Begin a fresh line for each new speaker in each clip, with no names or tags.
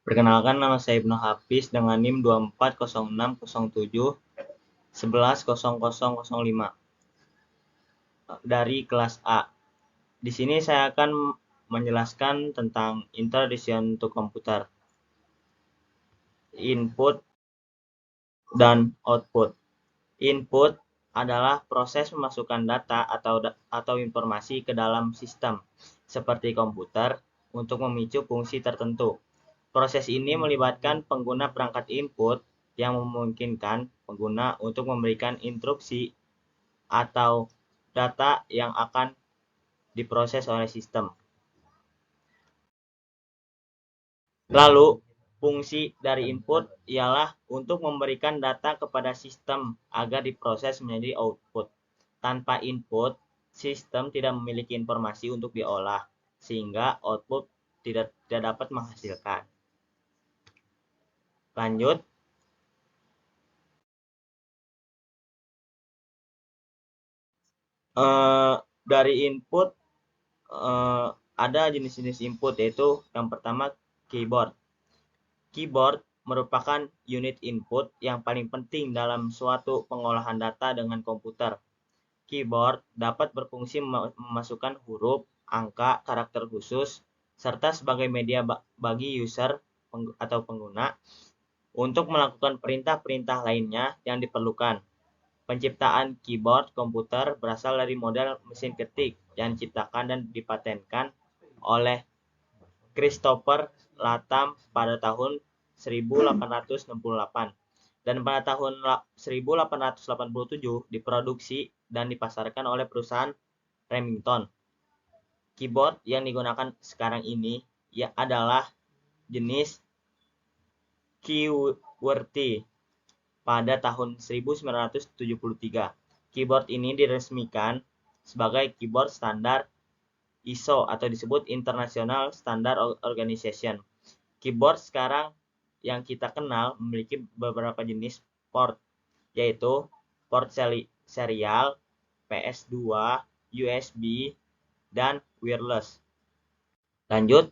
Perkenalkan, nama saya Ibnu Hafiz dengan NIM 240607110005 dari kelas A. Di sini saya akan menjelaskan tentang Introduction to Computer, input dan output. Input adalah proses memasukkan data atau informasi ke dalam sistem seperti komputer untuk memicu fungsi tertentu. Proses ini melibatkan pengguna perangkat input yang memungkinkan pengguna untuk memberikan instruksi atau data yang akan diproses oleh sistem. Lalu, fungsi dari input ialah untuk memberikan data kepada sistem agar diproses menjadi output. Tanpa input, sistem tidak memiliki informasi untuk diolah, sehingga output tidak dapat menghasilkan. Lanjut. Dari input ada jenis-jenis input, yaitu yang pertama keyboard. Keyboard merupakan unit input yang paling penting dalam suatu pengolahan data dengan komputer. Keyboard dapat berfungsi memasukkan huruf, angka, karakter khusus, serta sebagai media bagi user atau pengguna untuk melakukan perintah-perintah lainnya yang diperlukan. Penciptaan keyboard komputer berasal dari model mesin ketik yang diciptakan dan dipatenkan oleh Christopher Latham pada tahun 1868 dan pada tahun 1887 diproduksi dan dipasarkan oleh perusahaan Remington. Keyboard yang digunakan sekarang ini adalah jenis QWERTY pada tahun 1973. Keyboard ini diresmikan sebagai keyboard standar ISO atau disebut International Standard Organization. Keyboard sekarang yang kita kenal memiliki beberapa jenis port, yaitu port serial, PS2, USB, dan wireless. Lanjut,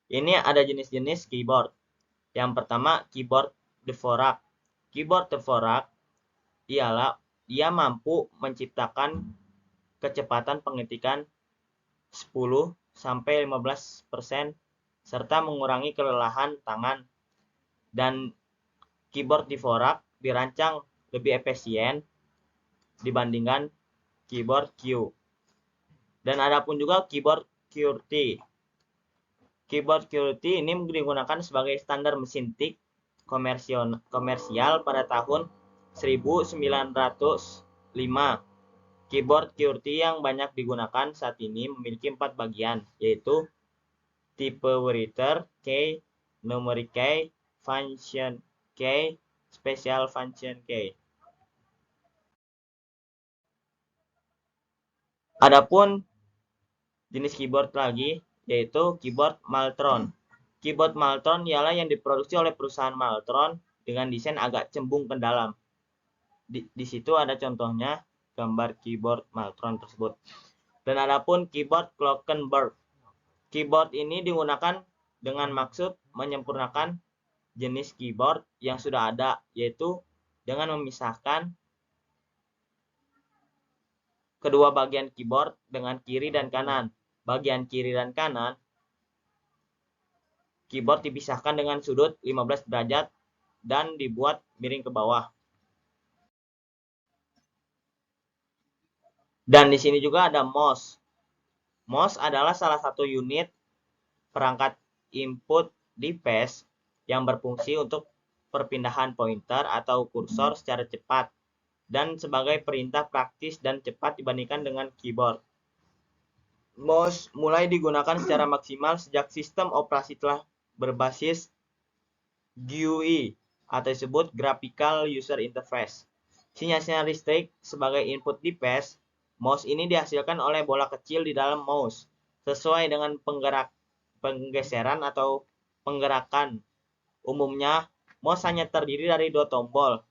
ini ada jenis-jenis keyboard. Yang pertama, keyboard Dvorak. Keyboard Dvorak ialah ia mampu menciptakan kecepatan pengetikan 10-15% serta mengurangi kelelahan tangan. Dan keyboard Dvorak dirancang lebih efisien dibandingkan keyboard Q. Dan ada pun juga keyboard QWERTY. Keyboard QWERTY ini digunakan sebagai standar mesin tik komersial pada tahun 1905. Keyboard QWERTY yang banyak digunakan saat ini memiliki 4 bagian, yaitu tipe writer key, numeric key, function key, special function key. Adapun jenis keyboard lagi, yaitu keyboard Maltron. Keyboard Maltron ialah yang diproduksi oleh perusahaan Maltron dengan desain agak cembung ke dalam. Di situ ada contohnya gambar keyboard Maltron tersebut. Dan adapun keyboard Glockenberg. Keyboard ini digunakan dengan maksud menyempurnakan jenis keyboard yang sudah ada, yaitu dengan memisahkan kedua bagian keyboard dengan kiri dan kanan. Bagian kiri dan kanan keyboard dipisahkan dengan sudut 15 derajat dan dibuat miring ke bawah. Dan di sini juga ada mouse. Mouse adalah salah satu unit perangkat input device yang berfungsi untuk perpindahan pointer atau kursor secara cepat dan sebagai perintah praktis dan cepat dibandingkan dengan keyboard. Mouse mulai digunakan secara maksimal sejak sistem operasi telah berbasis GUI atau disebut Graphical User Interface. Sinyal-sinyal listrik sebagai input device, mouse ini dihasilkan oleh bola kecil di dalam mouse sesuai dengan penggeseran atau penggerakan. Umumnya, mouse hanya terdiri dari 2 tombol.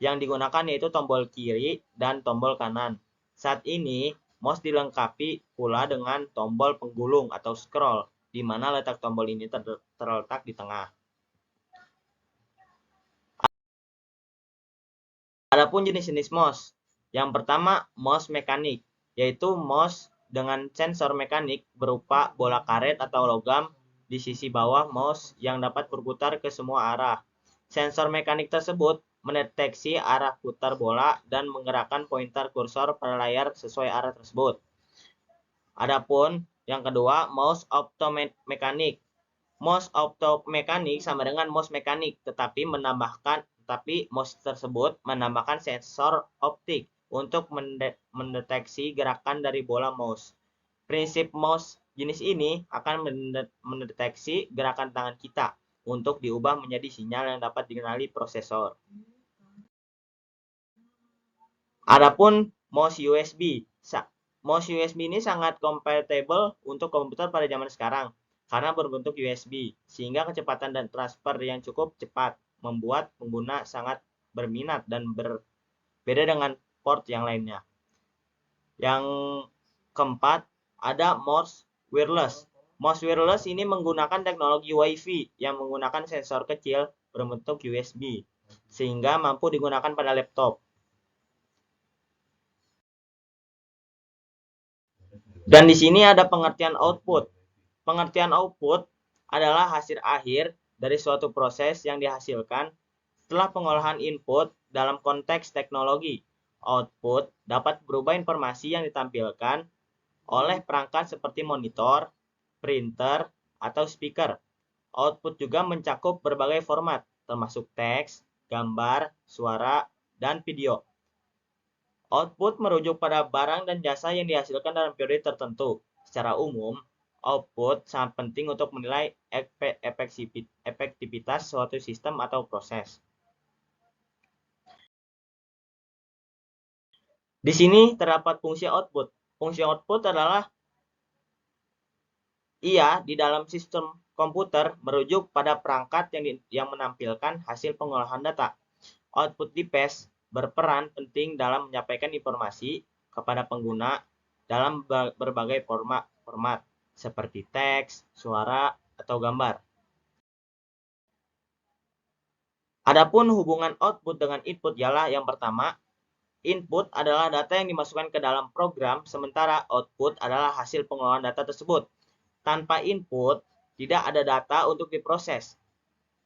Yang digunakan yaitu tombol kiri dan tombol kanan. Saat ini, mouse dilengkapi pula dengan tombol penggulung atau scroll di mana letak tombol ini terletak di tengah. Adapun jenis-jenis mouse. Yang pertama, mouse mekanik, yaitu mouse dengan sensor mekanik berupa bola karet atau logam di sisi bawah mouse yang dapat berputar ke semua arah. Sensor mekanik tersebut mendeteksi arah putar bola dan menggerakkan pointer kursor pada layar sesuai arah tersebut. Adapun yang kedua, mouse optomekanik. Mouse optomekanik sama dengan mouse mekanik, tetapi mouse tersebut menambahkan sensor optik untuk mendeteksi gerakan dari bola mouse. Prinsip mouse jenis ini akan mendeteksi gerakan tangan kita untuk diubah menjadi sinyal yang dapat dikenali prosesor. Adapun mouse USB. Mouse USB ini sangat kompatibel untuk komputer pada zaman sekarang karena berbentuk USB, sehingga kecepatan dan transfer yang cukup cepat membuat pengguna sangat berminat dan berbeda dengan port yang lainnya. Yang keempat, ada mouse wireless. Mouse wireless ini menggunakan teknologi Wi-Fi yang menggunakan sensor kecil berbentuk USB, sehingga mampu digunakan pada laptop. Dan di sini ada pengertian output. Pengertian output adalah hasil akhir dari suatu proses yang dihasilkan setelah pengolahan input dalam konteks teknologi. Output dapat berubah informasi yang ditampilkan oleh perangkat seperti monitor, printer, atau speaker. Output juga mencakup berbagai format, termasuk teks, gambar, suara, dan video. Output merujuk pada barang dan jasa yang dihasilkan dalam periode tertentu. Secara umum, output sangat penting untuk menilai efektivitas suatu sistem atau proses. Di sini terdapat fungsi output. Fungsi output adalah ia di dalam sistem komputer merujuk pada perangkat yang menampilkan hasil pengolahan data. Output device berperan penting dalam menyampaikan informasi kepada pengguna dalam berbagai format seperti teks, suara, atau gambar. Adapun hubungan output dengan input ialah yang pertama, input adalah data yang dimasukkan ke dalam program, sementara output adalah hasil pengolahan data tersebut. Tanpa input, tidak ada data untuk diproses.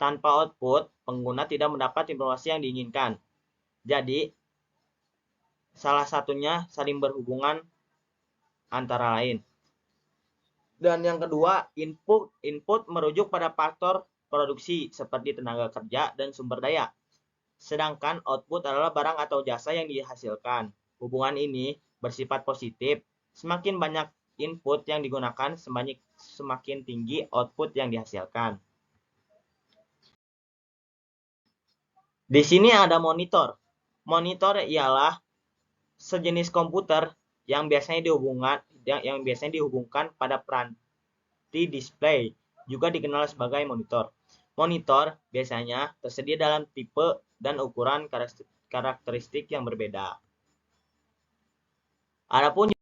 Tanpa output, pengguna tidak mendapat informasi yang diinginkan. Jadi, salah satunya saling berhubungan antara lain. Dan yang kedua, input merujuk pada faktor produksi seperti tenaga kerja dan sumber daya. Sedangkan output adalah barang atau jasa yang dihasilkan. Hubungan ini bersifat positif. Semakin banyak input yang digunakan, semakin tinggi output yang dihasilkan. Di sini ada monitor. Monitor ialah sejenis komputer yang biasanya dihubungkan pada peranti display, juga dikenal sebagai monitor. Monitor biasanya tersedia dalam tipe dan ukuran karakteristik yang berbeda. Adapun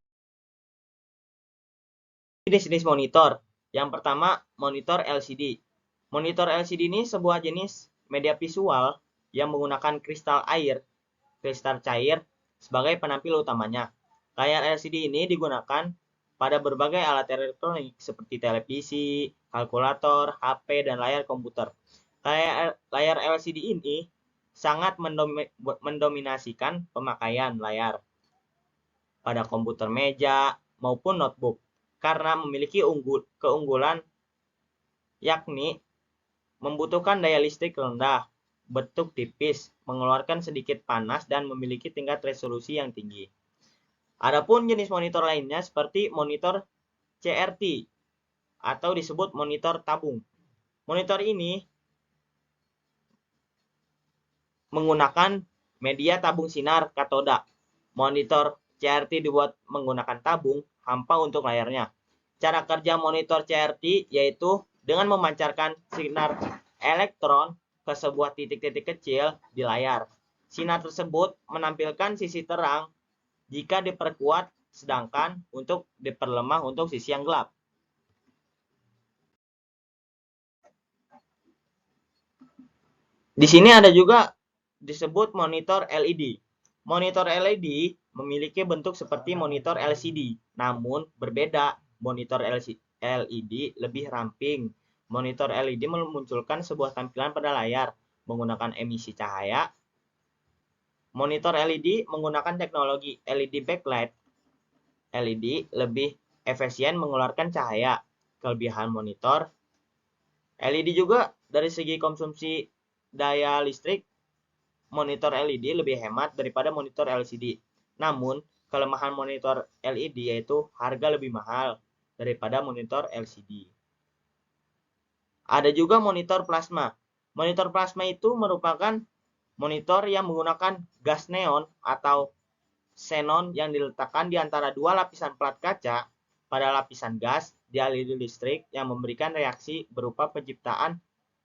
jenis-jenis monitor. Yang pertama, monitor LCD. Monitor LCD ini sebuah jenis media visual yang menggunakan kristal cair sebagai penampil utamanya. Layar LCD ini digunakan pada berbagai alat elektronik seperti televisi, kalkulator, HP, dan layar komputer. Layar LCD ini sangat mendominasikan pemakaian layar pada komputer meja maupun notebook karena memiliki keunggulan yakni membutuhkan daya listrik rendah, bentuk tipis, mengeluarkan sedikit panas, dan memiliki tingkat resolusi yang tinggi. Adapun jenis monitor lainnya seperti monitor CRT atau disebut monitor tabung. Monitor ini menggunakan media tabung sinar katoda. Monitor CRT dibuat menggunakan tabung hampa untuk layarnya. Cara kerja monitor CRT yaitu dengan memancarkan sinar elektron ke sebuah titik-titik kecil di layar. Sinar tersebut menampilkan sisi terang jika diperkuat, sedangkan untuk diperlemah untuk sisi yang gelap. Di sini ada juga disebut monitor LED. Monitor LED memiliki bentuk seperti monitor LCD, namun berbeda. Monitor LED lebih ramping. Monitor LED memunculkan sebuah tampilan pada layar menggunakan emisi cahaya. Monitor LED menggunakan teknologi LED backlight. LED lebih efisien mengeluarkan cahaya. Kelebihan monitor LED juga dari segi konsumsi daya listrik, monitor LED lebih hemat daripada monitor LCD. Namun, kelemahan monitor LED yaitu harga lebih mahal daripada monitor LCD. Ada juga monitor plasma. Monitor plasma itu merupakan monitor yang menggunakan gas neon atau xenon yang diletakkan di antara dua lapisan plat kaca. Pada lapisan gas dialiri listrik yang memberikan reaksi berupa penciptaan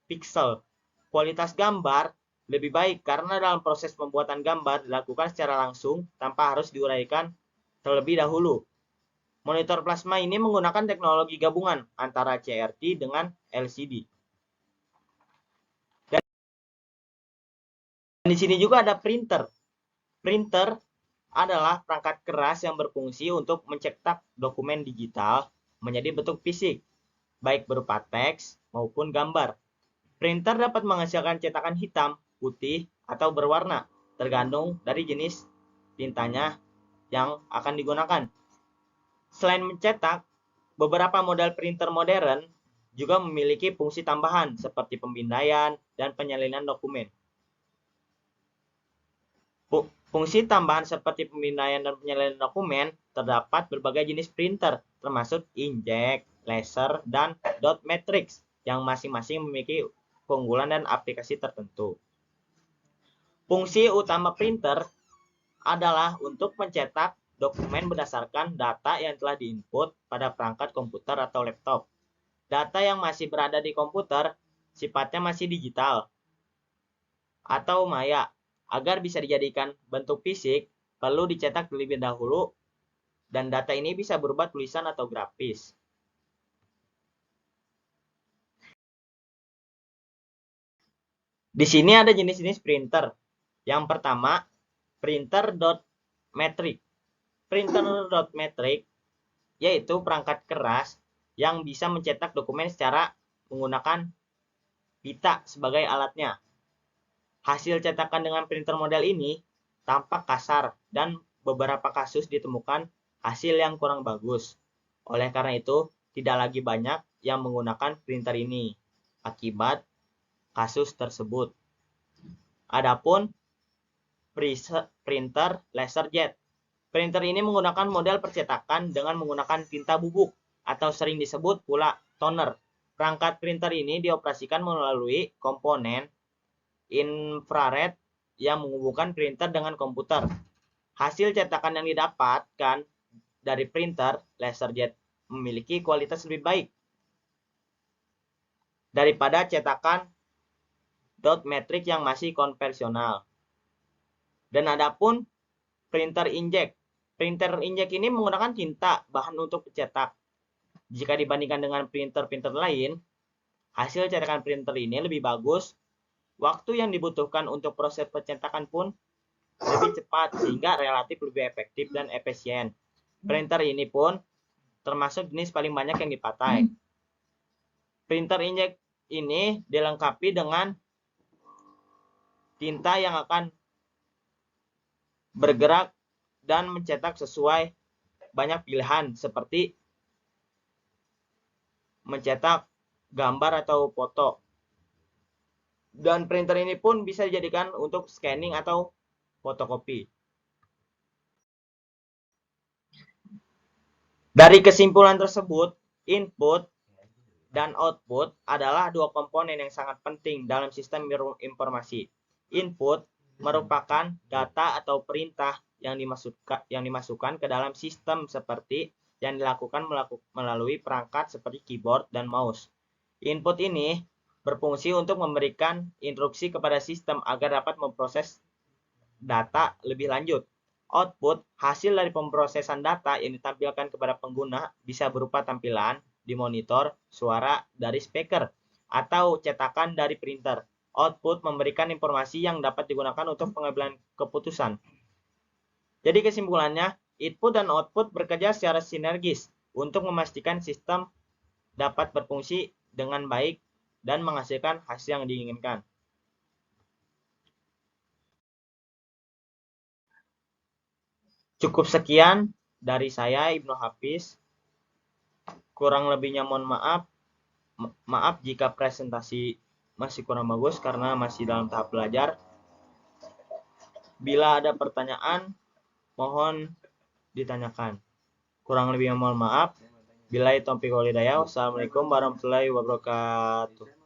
piksel. Kualitas gambar lebih baik karena dalam proses pembuatan gambar dilakukan secara langsung tanpa harus diuraikan terlebih dahulu. Monitor plasma ini menggunakan teknologi gabungan antara CRT dengan LCD. Dan di sini juga ada printer. Printer adalah perangkat keras yang berfungsi untuk mencetak dokumen digital menjadi bentuk fisik, baik berupa teks maupun gambar. Printer dapat menghasilkan cetakan hitam, putih, atau berwarna, tergantung dari jenis tintanya yang akan digunakan. Selain mencetak, beberapa model printer modern juga memiliki fungsi tambahan seperti pemindaian dan penyalinan dokumen. Fungsi tambahan seperti pemindaian dan penyalinan dokumen terdapat berbagai jenis printer, termasuk inkjet, laser, dan dot matrix, yang masing-masing memiliki keunggulan dan aplikasi tertentu. Fungsi utama printer adalah untuk mencetak dokumen berdasarkan data yang telah diinput pada perangkat komputer atau laptop. Data yang masih berada di komputer sifatnya masih digital atau maya. Agar bisa dijadikan bentuk fisik, perlu dicetak terlebih dahulu dan data ini bisa berupa tulisan atau grafis. Di sini ada jenis-jenis printer. Yang pertama, printer dot matrix. Printer dot matrix yaitu perangkat keras yang bisa mencetak dokumen secara menggunakan pita sebagai alatnya. Hasil cetakan dengan printer model ini tampak kasar dan beberapa kasus ditemukan hasil yang kurang bagus. Oleh karena itu, tidak lagi banyak yang menggunakan printer ini akibat kasus tersebut. Adapun printer laserjet. Printer ini menggunakan model percetakan dengan menggunakan tinta bubuk atau sering disebut pula toner. Perangkat printer ini dioperasikan melalui komponen infrared yang menghubungkan printer dengan komputer. Hasil cetakan yang didapatkan dari printer laserjet memiliki kualitas lebih baik daripada cetakan dot matrix yang masih konvensional. Dan adapun printer inkjet. Printer inkjet ini menggunakan tinta bahan untuk mencetak. Jika dibandingkan dengan printer-printer lain, hasil cetakan printer ini lebih bagus. Waktu yang dibutuhkan untuk proses pencetakan pun lebih cepat sehingga relatif lebih efektif dan efisien. Printer ini pun termasuk jenis paling banyak yang dipakai. Printer inkjet ini dilengkapi dengan tinta yang akan bergerak dan mencetak sesuai banyak pilihan seperti mencetak gambar atau foto. Dan printer ini pun bisa dijadikan untuk scanning atau fotokopi. Dari kesimpulan tersebut, input dan output adalah dua komponen yang sangat penting dalam sistem informasi. Input merupakan data atau perintah yang dimasukkan ke dalam sistem seperti yang dilakukan melalui perangkat seperti keyboard dan mouse. Input ini berfungsi untuk memberikan instruksi kepada sistem agar dapat memproses data lebih lanjut. Output hasil dari pemrosesan data yang ditampilkan kepada pengguna bisa berupa tampilan di monitor, suara dari speaker, atau cetakan dari printer. output memberikan informasi yang dapat digunakan untuk pengambilan keputusan. Jadi kesimpulannya, input dan output bekerja secara sinergis untuk memastikan sistem dapat berfungsi dengan baik dan menghasilkan hasil yang diinginkan. Cukup sekian dari saya, Ibnu Hafiz. Kurang lebihnya mohon maaf. Maaf jika presentasi masih kurang bagus karena masih dalam tahap belajar. Bila ada pertanyaan, mohon ditanyakan. Kurang lebihnya mohon maaf. Billahi taufiq wal hidayah. Wassalamualaikum warahmatullahi wabarakatuh.